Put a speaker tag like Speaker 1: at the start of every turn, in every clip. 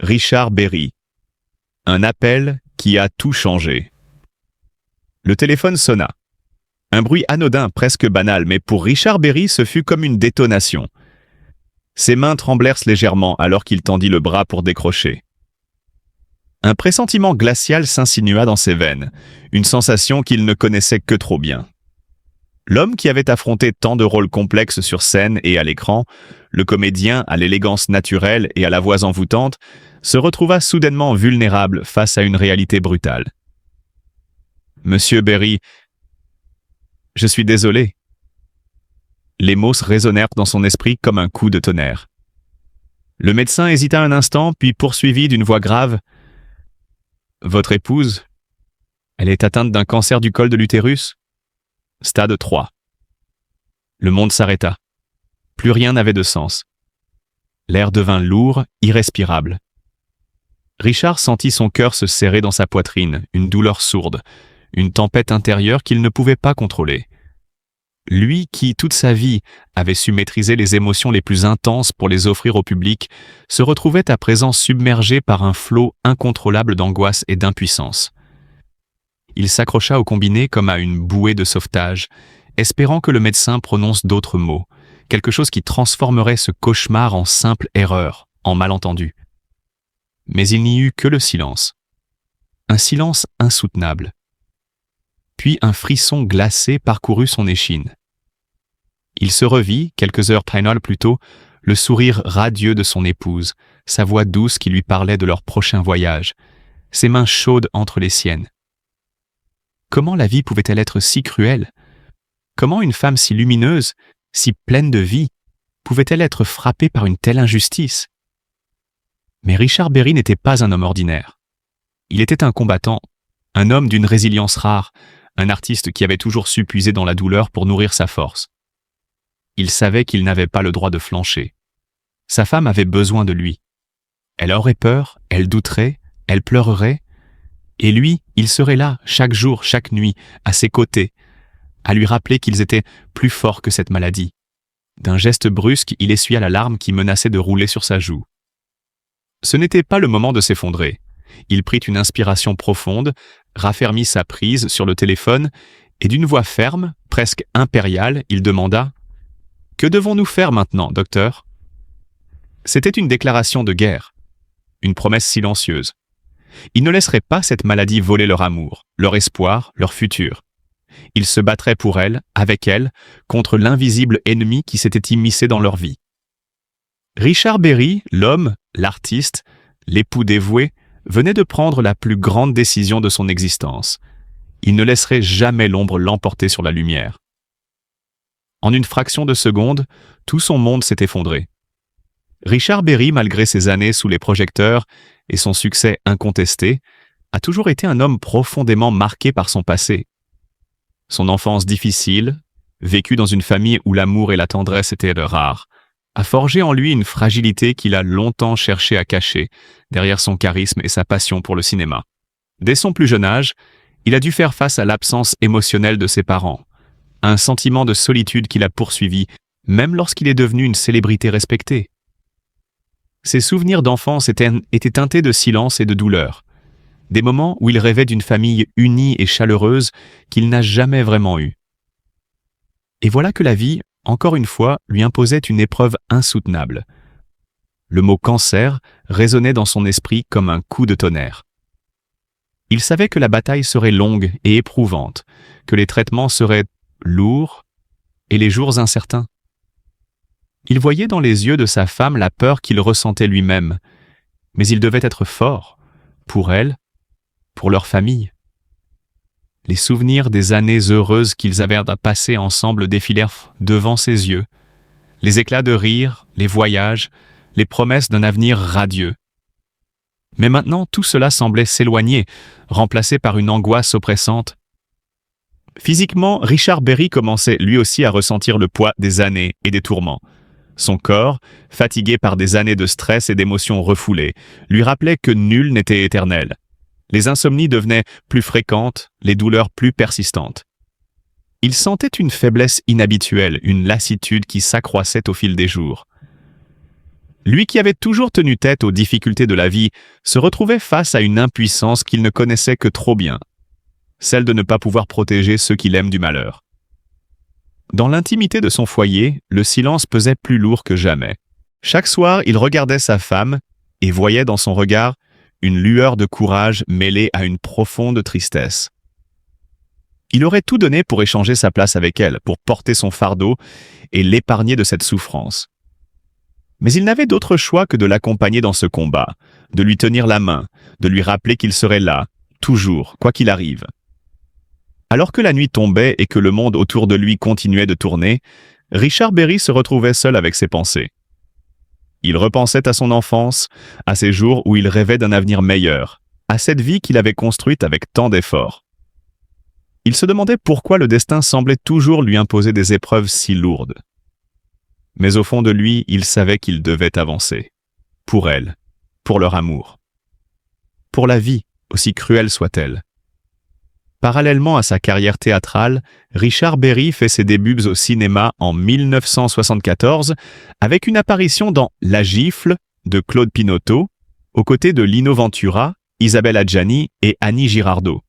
Speaker 1: Richard Berry. Un appel qui a tout changé. Le téléphone sonna. Un bruit anodin, presque banal, mais pour Richard Berry, ce fut comme une détonation. Ses mains tremblèrent légèrement alors qu'il tendit le bras pour décrocher. Un pressentiment glacial s'insinua dans ses veines, une sensation qu'il ne connaissait que trop bien. L'homme qui avait affronté tant de rôles complexes sur scène et à l'écran, le comédien à l'élégance naturelle et à la voix envoûtante, se retrouva soudainement vulnérable face à une réalité brutale. « Monsieur Berry, je suis désolé. » Les mots résonnèrent dans son esprit comme un coup de tonnerre. Le médecin hésita un instant, puis poursuivit d'une voix grave. « Votre épouse, elle est atteinte d'un cancer du col de l'utérus ? Stade 3. » Le monde s'arrêta. Plus rien n'avait de sens. L'air devint lourd, irrespirable. Richard sentit son cœur se serrer dans sa poitrine, une douleur sourde, une tempête intérieure qu'il ne pouvait pas contrôler. Lui qui, toute sa vie, avait su maîtriser les émotions les plus intenses pour les offrir au public, se retrouvait à présent submergé par un flot incontrôlable d'angoisse et d'impuissance. Il s'accrocha au combiné comme à une bouée de sauvetage, espérant que le médecin prononce d'autres mots, quelque chose qui transformerait ce cauchemar en simple erreur, en malentendu. Mais il n'y eut que le silence. Un silence insoutenable. Puis un frisson glacé parcourut son échine. Il se revit, quelques heures plus tôt, le sourire radieux de son épouse, sa voix douce qui lui parlait de leur prochain voyage, ses mains chaudes entre les siennes. Comment la vie pouvait-elle être si cruelle? Comment une femme si lumineuse, si pleine de vie, pouvait-elle être frappée par une telle injustice? Mais Richard Berry n'était pas un homme ordinaire. Il était un combattant, un homme d'une résilience rare, un artiste qui avait toujours su puiser dans la douleur pour nourrir sa force. Il savait qu'il n'avait pas le droit de flancher. Sa femme avait besoin de lui. Elle aurait peur, elle douterait, elle pleurerait, et lui, il serait là, chaque jour, chaque nuit, à ses côtés, à lui rappeler qu'ils étaient plus forts que cette maladie. D'un geste brusque, il essuya la larme qui menaçait de rouler sur sa joue. Ce n'était pas le moment de s'effondrer. Il prit une inspiration profonde, raffermit sa prise sur le téléphone, et d'une voix ferme, presque impériale, il demanda « Que devons-nous faire maintenant, docteur ?» C'était une déclaration de guerre, une promesse silencieuse. Ils ne laisseraient pas cette maladie voler leur amour, leur espoir, leur futur. Ils se battraient pour elle, avec elle, contre l'invisible ennemi qui s'était immiscé dans leur vie. Richard Berry, l'homme, l'artiste, l'époux dévoué, venait de prendre la plus grande décision de son existence. Il ne laisserait jamais l'ombre l'emporter sur la lumière. En une fraction de seconde, tout son monde s'est effondré. Richard Berry, malgré ses années sous les projecteurs et son succès incontesté, a toujours été un homme profondément marqué par son passé. Son enfance difficile, vécue dans une famille où l'amour et la tendresse étaient rares, a forgé en lui une fragilité qu'il a longtemps cherché à cacher derrière son charisme et sa passion pour le cinéma. Dès son plus jeune âge, il a dû faire face à l'absence émotionnelle de ses parents, à un sentiment de solitude qui l'a poursuivi, même lorsqu'il est devenu une célébrité respectée. Ses souvenirs d'enfance étaient teintés de silence et de douleur, des moments où il rêvait d'une famille unie et chaleureuse qu'il n'a jamais vraiment eue. Et voilà que la vie, encore une fois, lui imposait une épreuve insoutenable. Le mot cancer résonnait dans son esprit comme un coup de tonnerre. Il savait que la bataille serait longue et éprouvante, que les traitements seraient lourds et les jours incertains. Il voyait dans les yeux de sa femme la peur qu'il ressentait lui-même, mais il devait être fort, pour elle, pour leur famille. Les souvenirs des années heureuses qu'ils avaient passées ensemble défilèrent devant ses yeux, les éclats de rire, les voyages, les promesses d'un avenir radieux. Mais maintenant, tout cela semblait s'éloigner, remplacé par une angoisse oppressante. Physiquement, Richard Berry commençait lui aussi à ressentir le poids des années et des tourments. Son corps, fatigué par des années de stress et d'émotions refoulées, lui rappelait que nul n'était éternel. Les insomnies devenaient plus fréquentes, les douleurs plus persistantes. Il sentait une faiblesse inhabituelle, une lassitude qui s'accroissait au fil des jours. Lui qui avait toujours tenu tête aux difficultés de la vie se retrouvait face à une impuissance qu'il ne connaissait que trop bien, celle de ne pas pouvoir protéger ceux qu'il aime du malheur. Dans l'intimité de son foyer, le silence pesait plus lourd que jamais. Chaque soir, il regardait sa femme et voyait dans son regard une lueur de courage mêlée à une profonde tristesse. Il aurait tout donné pour échanger sa place avec elle, pour porter son fardeau et l'épargner de cette souffrance. Mais il n'avait d'autre choix que de l'accompagner dans ce combat, de lui tenir la main, de lui rappeler qu'il serait là, toujours, quoi qu'il arrive. Alors que la nuit tombait et que le monde autour de lui continuait de tourner, Richard Berry se retrouvait seul avec ses pensées. Il repensait à son enfance, à ces jours où il rêvait d'un avenir meilleur, à cette vie qu'il avait construite avec tant d'efforts. Il se demandait pourquoi le destin semblait toujours lui imposer des épreuves si lourdes. Mais au fond de lui, il savait qu'il devait avancer. Pour elle, pour leur amour. Pour la vie, aussi cruelle soit-elle. Parallèlement à sa carrière théâtrale, Richard Berry fait ses débuts au cinéma en 1974 avec une apparition dans La Gifle de Claude Pinoteau, aux côtés de Lino Ventura, Isabelle Adjani et Annie Girardot.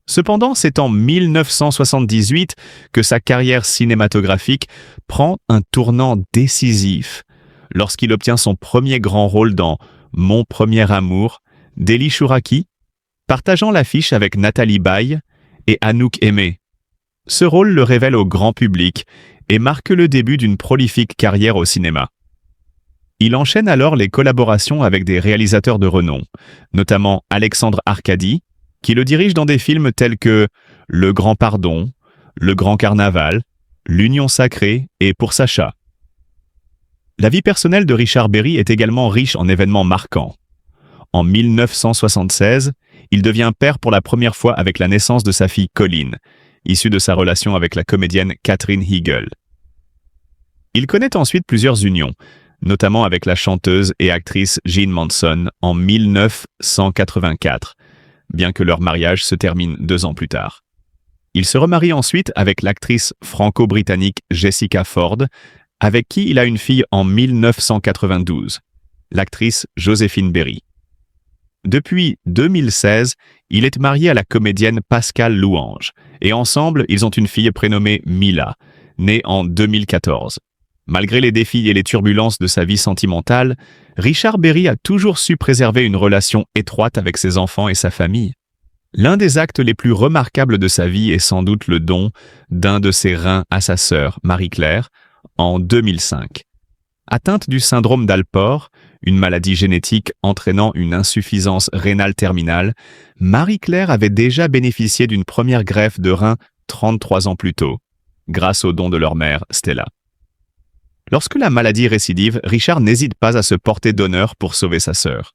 Speaker 1: Cependant, c'est en 1978 que sa carrière cinématographique prend un tournant décisif, lorsqu'il obtient son premier grand rôle dans Mon premier amour, d'Élie Chouraki, partageant l'affiche avec Nathalie Baye et Anouk Aimée. Ce rôle le révèle au grand public et marque le début d'une prolifique carrière au cinéma. Il enchaîne alors les collaborations avec des réalisateurs de renom, notamment Alexandre Arcadi, qui le dirige dans des films tels que Le Grand Pardon, Le Grand Carnaval, L'Union Sacrée et Pour Sacha. La vie personnelle de Richard Berry est également riche en événements marquants. En 1976, il devient père pour la première fois avec la naissance de sa fille Colleen, issue de sa relation avec la comédienne Katherine Heigl. Il connaît ensuite plusieurs unions, notamment avec la chanteuse et actrice Jean Manson en 1984, bien que leur mariage se termine 2 ans plus tard. Il se remarie ensuite avec l'actrice franco-britannique Jessica Ford, avec qui il a une fille en 1992, l'actrice Joséphine Berry. Depuis 2016, il est marié à la comédienne Pascale Louange, et ensemble, ils ont une fille prénommée Mila, née en 2014. Malgré les défis et les turbulences de sa vie sentimentale, Richard Berry a toujours su préserver une relation étroite avec ses enfants et sa famille. L'un des actes les plus remarquables de sa vie est sans doute le don d'un de ses reins à sa sœur, Marie-Claire, en 2005. Atteinte du syndrome d'Alport, une maladie génétique entraînant une insuffisance rénale terminale, Marie-Claire avait déjà bénéficié d'une première greffe de rein 33 ans plus tôt, grâce au don de leur mère, Stella. Lorsque la maladie récidive, Richard n'hésite pas à se porter donneur pour sauver sa sœur.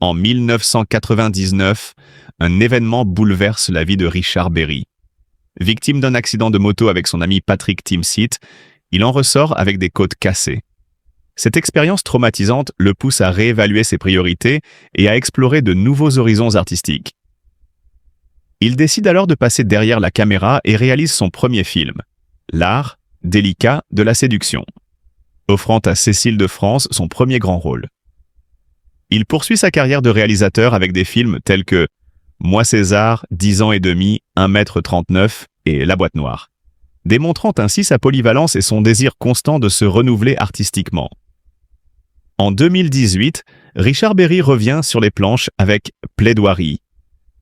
Speaker 1: En 1999, un événement bouleverse la vie de Richard Berry. Victime d'un accident de moto avec son ami Patrick Timsit, il en ressort avec des côtes cassées. Cette expérience traumatisante le pousse à réévaluer ses priorités et à explorer de nouveaux horizons artistiques. Il décide alors de passer derrière la caméra et réalise son premier film, L'art délicat de la séduction, offrant à Cécile de France son premier grand rôle. Il poursuit sa carrière de réalisateur avec des films tels que Moi César, 10 ans et demi, 1,39 m et La boîte noire, démontrant ainsi sa polyvalence et son désir constant de se renouveler artistiquement. En 2018, Richard Berry revient sur les planches avec Plaidoirie,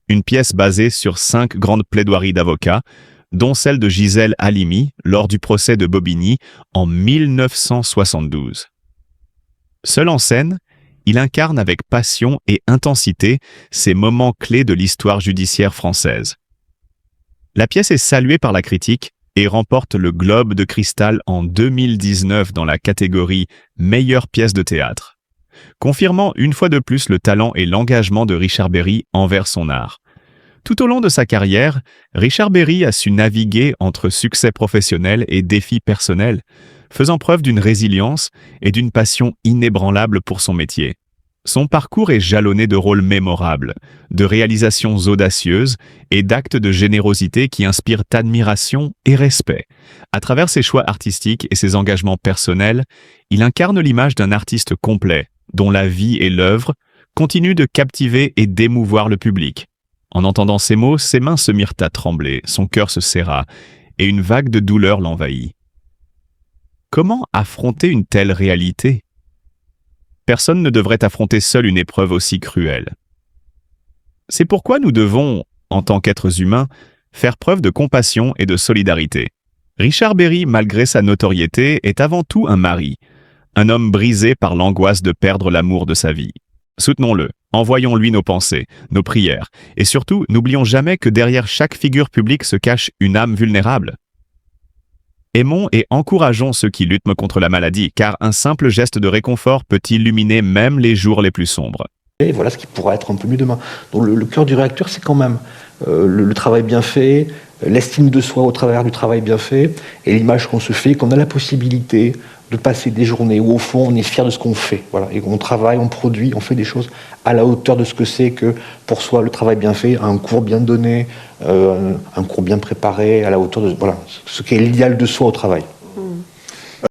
Speaker 1: une pièce basée sur 5 grandes plaidoiries d'avocats, dont celle de Gisèle Halimi lors du procès de Bobigny en 1972. Seul en scène, il incarne avec passion et intensité ces moments clés de l'histoire judiciaire française. La pièce est saluée par la critique et remporte le Globe de Cristal en 2019 dans la catégorie Meilleure pièce de théâtre, confirmant une fois de plus le talent et l'engagement de Richard Berry envers son art. Tout au long de sa carrière, Richard Berry a su naviguer entre succès professionnel et défis personnels, faisant preuve d'une résilience et d'une passion inébranlable pour son métier. Son parcours est jalonné de rôles mémorables, de réalisations audacieuses et d'actes de générosité qui inspirent admiration et respect. À travers ses choix artistiques et ses engagements personnels, il incarne l'image d'un artiste complet, dont la vie et l'œuvre continuent de captiver et d'émouvoir le public. En entendant ces mots, ses mains se mirent à trembler, son cœur se serra, et une vague de douleur l'envahit. Comment affronter une telle réalité ? Personne ne devrait affronter seul une épreuve aussi cruelle. C'est pourquoi nous devons, en tant qu'êtres humains, faire preuve de compassion et de solidarité. Richard Berry, malgré sa notoriété, est avant tout un mari, un homme brisé par l'angoisse de perdre l'amour de sa vie. Soutenons-le, envoyons-lui nos pensées, nos prières, et surtout, n'oublions jamais que derrière chaque figure publique se cache une âme vulnérable. Aimons et encourageons ceux qui luttent contre la maladie, car un simple geste de réconfort peut illuminer même les jours les plus sombres.
Speaker 2: Et voilà ce qui pourra être un peu mieux demain. Donc le cœur du réacteur, c'est quand même le travail bien fait, l'estime de soi au travers du travail bien fait, et l'image qu'on se fait, qu'on a la possibilité de passer des journées où au fond on est fier de ce qu'on fait. Voilà, et on travaille, on produit, on fait des choses à la hauteur de ce que c'est que pour soi le travail bien fait, un cours bien donné, un cours bien préparé, à la hauteur de ce qu'est l'idéal de soi au travail.